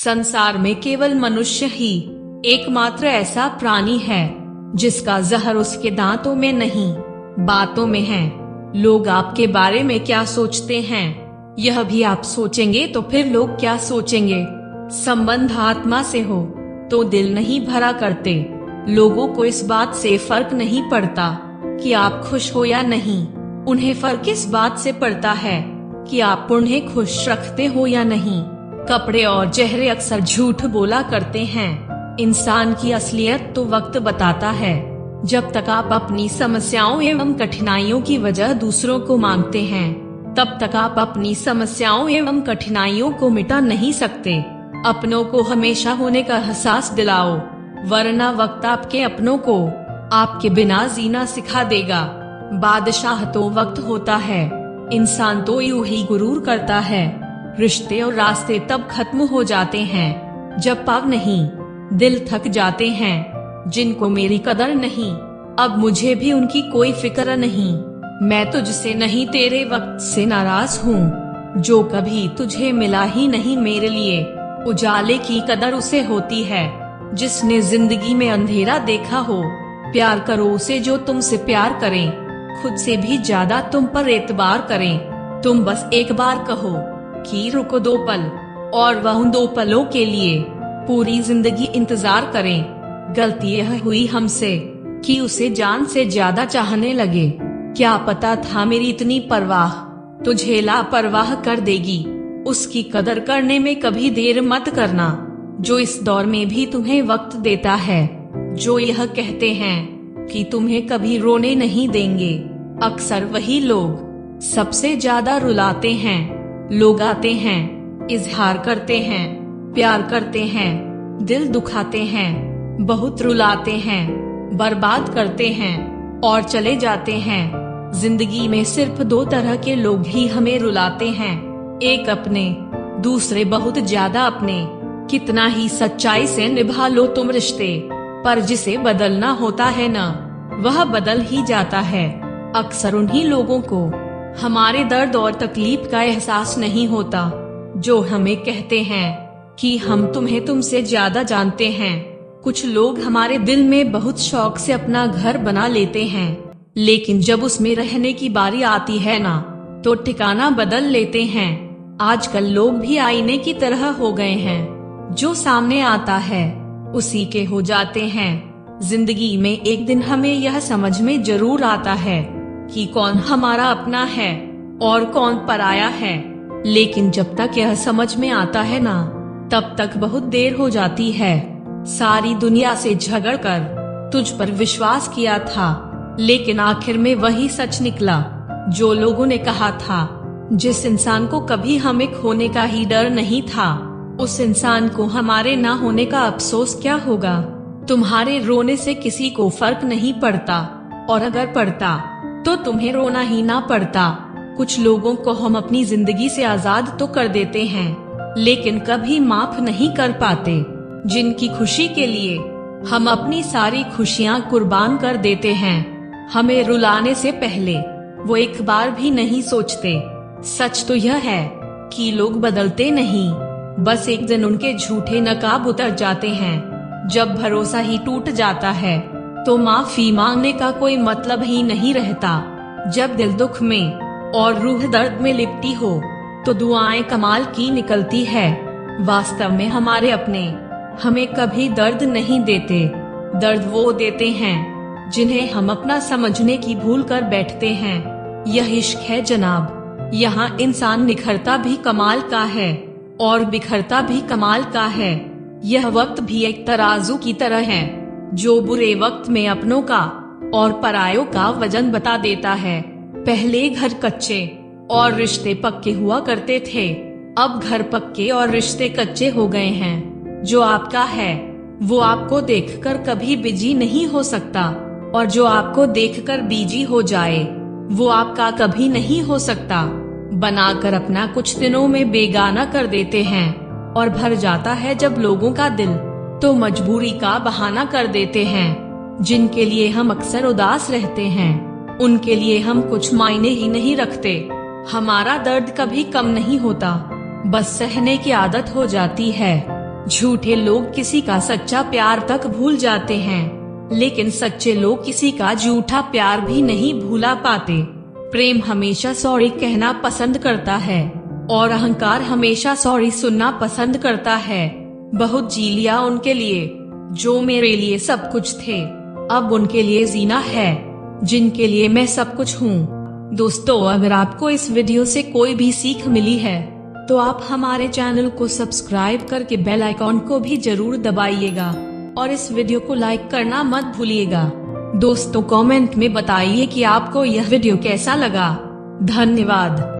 संसार में केवल मनुष्य ही एकमात्र ऐसा प्राणी है जिसका जहर उसके दांतों में नहीं, बातों में है। लोग आपके बारे में क्या सोचते हैं, यह भी आप सोचेंगे तो फिर लोग क्या सोचेंगे। संबंध आत्मा से हो तो दिल नहीं भरा करते। लोगों को इस बात से फर्क नहीं पड़ता कि आप खुश हो या नहीं, उन्हें फर्क इस बात से पड़ता है कि आप उन्हें खुश रखते हो या नहीं। कपड़े और चेहरे अक्सर झूठ बोला करते हैं। इंसान की असलियत तो वक्त बताता है। जब तक आप अपनी समस्याओं एवं कठिनाइयों की वजह दूसरों को मांगते हैं, तब तक आप अपनी समस्याओं एवं कठिनाइयों को मिटा नहीं सकते। अपनों को हमेशा होने का एहसास दिलाओ, वरना वक्त आपके अपनों को आपके बिना जीना सिखा देगा। बादशाह तो वक्त होता है, इंसान तो यूं ही गुरूर करता है। रिश्ते और रास्ते तब खत्म हो जाते हैं जब पाव नहीं, दिल थक जाते हैं। जिनको मेरी कदर नहीं, अब मुझे भी उनकी कोई फिक्र नहीं। मैं तुझसे नहीं तेरे वक्त से नाराज हूँ, जो कभी तुझे मिला ही नहीं मेरे लिए। उजाले की कदर उसे होती है जिसने जिंदगी में अंधेरा देखा हो। प्यार करो उसे जो तुमसे प्यार करे, खुद से भी ज्यादा तुम पर एतबार करें। तुम बस एक बार कहो कि रुको 2 पल, और वह उन 2 पलों के लिए पूरी जिंदगी इंतजार करें। गलती यह हुई हमसे कि उसे जान से ज्यादा चाहने लगे। क्या पता था मेरी इतनी परवाह तुझे लापरवाह कर देगी। उसकी कदर करने में कभी देर मत करना, जो इस दौर में भी तुम्हें वक्त देता है। जो यह कहते हैं कि तुम्हें कभी रोने नहीं देंगे, अक्सर वही लोग सबसे ज्यादा रुलाते हैं। लोग आते हैं, इजहार करते हैं, प्यार करते हैं, दिल दुखाते हैं, बहुत रुलाते हैं, बर्बाद करते हैं और चले जाते हैं। जिंदगी में सिर्फ 2 तरह के लोग ही हमें रुलाते हैं, एक अपने, दूसरे बहुत ज्यादा अपने। कितना ही सच्चाई से निभा लो तुम रिश्ते, पर जिसे बदलना होता है ना, वह बदल ही जाता है। अक्सर उन्हीं लोगों को हमारे दर्द और तकलीफ का एहसास नहीं होता जो हमें कहते हैं कि हम तुम्हें तुमसे ज्यादा जानते हैं। कुछ लोग हमारे दिल में बहुत शौक से अपना घर बना लेते हैं, लेकिन जब उसमें रहने की बारी आती है ना, तो ठिकाना बदल लेते हैं। आजकल लोग भी आईने की तरह हो गए हैं, जो सामने आता है उसी के हो जाते हैं। जिंदगी में एक दिन हमें यह समझ में जरूर आता है कि कौन हमारा अपना है और कौन पराया है, लेकिन जब तक यह समझ में आता है ना, तब तक बहुत देर हो जाती है। सारी दुनिया से झगड़कर तुझ पर विश्वास किया था, लेकिन आखिर में वही सच निकला जो लोगों ने कहा था। जिस इंसान को कभी हमें खोने का ही डर नहीं था, उस इंसान को हमारे ना होने का अफसोस क्या होगा। तुम्हारे रोने से किसी को फर्क नहीं पड़ता, और अगर पड़ता तो तुम्हें रोना ही ना पड़ता। कुछ लोगों को हम अपनी जिंदगी से आजाद तो कर देते हैं, लेकिन कभी माफ नहीं कर पाते। जिनकी खुशी के लिए हम अपनी सारी खुशियाँ कुर्बान कर देते हैं, हमें रुलाने से पहले वो एक बार भी नहीं सोचते। सच तो यह है कि लोग बदलते नहीं, बस एक दिन उनके झूठे नकाब उतर जाते हैं। जब भरोसा ही टूट जाता है तो माफी मांगने का कोई मतलब ही नहीं रहता। जब दिल दुख में और रूह दर्द में लिपटी हो, तो दुआएं कमाल की निकलती है। वास्तव में हमारे अपने हमें कभी दर्द नहीं देते। दर्द वो देते हैं जिन्हें हम अपना समझने की भूल कर बैठते हैं। यह इश्क है जनाब, यहाँ इंसान निखरता भी कमाल का है और बिखरता भी कमाल का है। यह वक्त भी एक तराजू की तरह है, जो बुरे वक्त में अपनों का और परायों का वजन बता देता है। पहले घर कच्चे और रिश्ते पक्के हुआ करते थे, अब घर पक्के और रिश्ते कच्चे हो गए हैं। जो आपका है वो आपको देखकर कभी बिजी नहीं हो सकता, और जो आपको देखकर बीजी हो जाए वो आपका कभी नहीं हो सकता। बनाकर अपना कुछ दिनों में बेगाना कर देते हैं, और भर जाता है जब लोगों का दिल, तो मजबूरी का बहाना कर देते हैं। जिनके लिए हम अक्सर उदास रहते हैं, उनके लिए हम कुछ मायने ही नहीं रखते। हमारा दर्द कभी कम नहीं होता, बस सहने की आदत हो जाती है। झूठे लोग किसी का सच्चा प्यार तक भूल जाते हैं, लेकिन सच्चे लोग किसी का झूठा प्यार भी नहीं भूला पाते। प्रेम हमेशा सॉरी कहना पसंद करता है और अहंकार हमेशा सॉरी सुनना पसंद करता है। बहुत जी लिया उनके लिए जो मेरे लिए सब कुछ थे, अब उनके लिए जीना है जिनके लिए मैं सब कुछ हूँ। दोस्तों, अगर आपको इस वीडियो से कोई भी सीख मिली है तो आप हमारे चैनल को सब्सक्राइब करके बेल आइकॉन को भी जरूर दबाइएगा और इस वीडियो को लाइक करना मत भूलिएगा। दोस्तों, कमेंट में बताइए कि आपको यह वीडियो कैसा लगा। धन्यवाद।